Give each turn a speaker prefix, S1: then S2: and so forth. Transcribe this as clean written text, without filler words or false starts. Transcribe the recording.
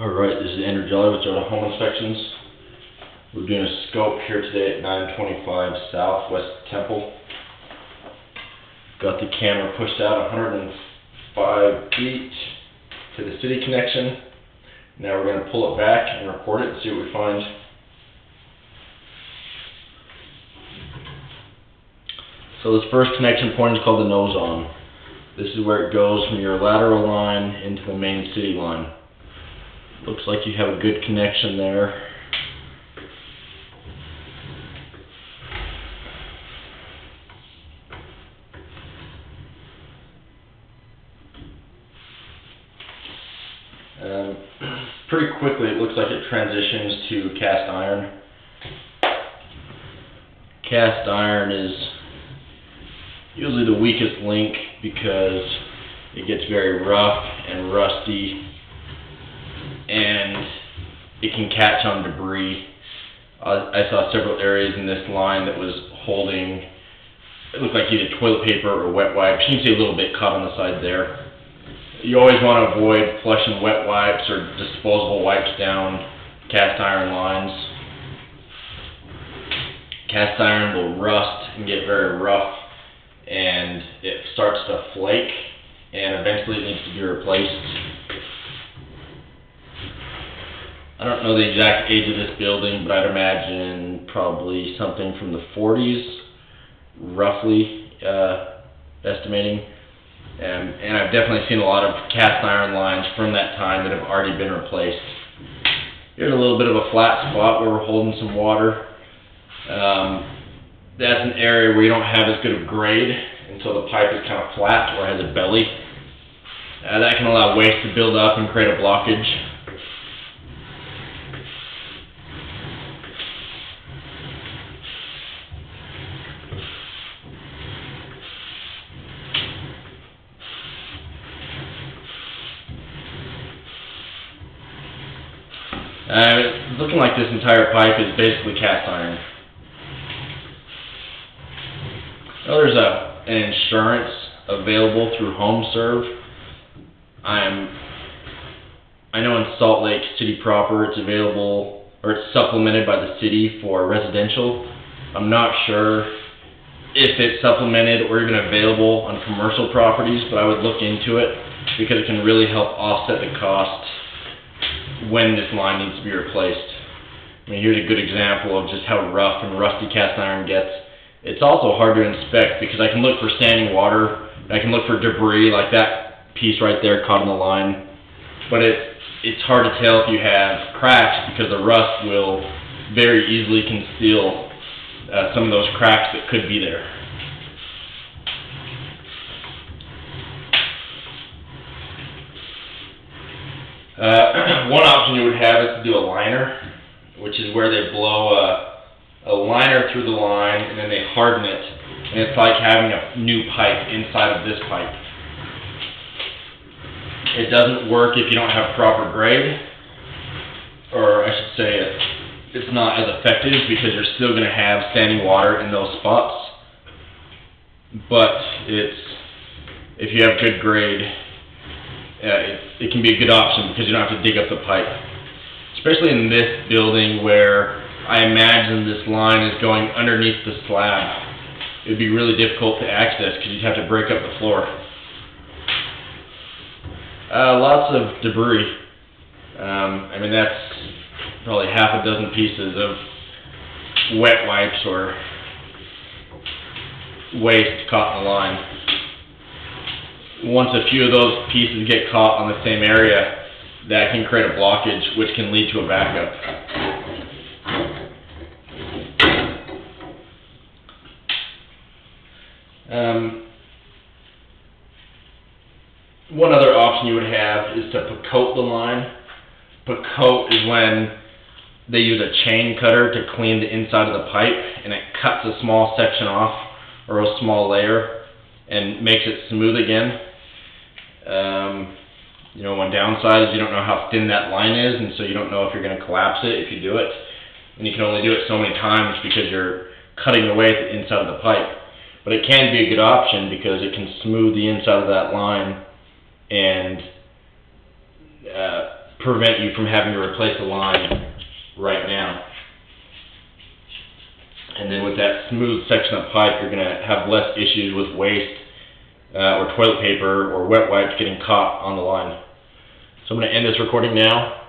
S1: Alright, this is Andrew Jelly with Jonah Home Inspections. We're doing a scope here today at 925 Southwest Temple. Got the camera pushed out 105 feet to the city connection. Now we're going to pull it back and record it and see what we find. So this first connection point is called the nose on. This is where it goes from your lateral line into the main city line. Looks like you have a good connection there. Pretty quickly it looks like it transitions to cast iron. Cast iron is usually the weakest link because it gets very rough and rusty and it can catch on debris. I saw several areas in this line that was holding, it looked like either toilet paper or wet wipes. You can see a little bit caught on the side there. You always want to avoid flushing wet wipes or disposable wipes down cast iron lines. Cast iron will rust and get very rough and it starts to flake and eventually it needs to be replaced. I don't know the exact age of this building, but I'd imagine probably something from the 40s, roughly estimating. And I've definitely seen a lot of cast iron lines from that time that have already been replaced. Here's a little bit of a flat spot where we're holding some water. That's an area where you don't have as good of grade, and so the pipe is kind of flat or has a belly. That can allow waste to build up and create a blockage. It's looking like this entire pipe is basically cast iron. Well, there's an insurance available through HomeServe. I know in Salt Lake City proper it's available, or it's supplemented by the city for residential. I'm not sure if it's supplemented or even available on commercial properties, but I would look into it because it can really help offset the cost when this line needs to be replaced. I mean, here's a good example of just how rough and rusty cast iron gets. It's also hard to inspect because I can look for standing water, I can look for debris like that piece right there caught in the line, but it's hard to tell if you have cracks because the rust will very easily conceal some of those cracks that could be there. One option you would have is to do a liner, which is where they blow a liner through the line and then they harden it, and it's like having a new pipe inside of this pipe. It doesn't work if you don't have proper grade, or I should say it's not as effective because you're still going to have standing water in those spots, but if you have good grade, it can be a good option because you don't have to dig up the pipe. Especially in this building where I imagine this line is going underneath the slab. It would be really difficult to access because you'd have to break up the floor. Lots of debris. I mean, that's probably half a dozen pieces of wet wipes or waste caught in the line. Once a few of those pieces get caught on the same area, that can create a blockage, which can lead to a backup. One other option you would have is to picote the line. Picote is when they use a chain cutter to clean the inside of the pipe, and it cuts a small section off, or a small layer, and makes it smooth again. One downside is you don't know how thin that line is, and so you don't know if you're going to collapse it if you do it. And you can only do it so many times because you're cutting away at the inside of the pipe. But it can be a good option because it can smooth the inside of that line and prevent you from having to replace a line right now. And then with that smooth section of pipe, you're going to have less issues with waste or toilet paper or wet wipes getting caught on the line. So I'm going to end this recording now.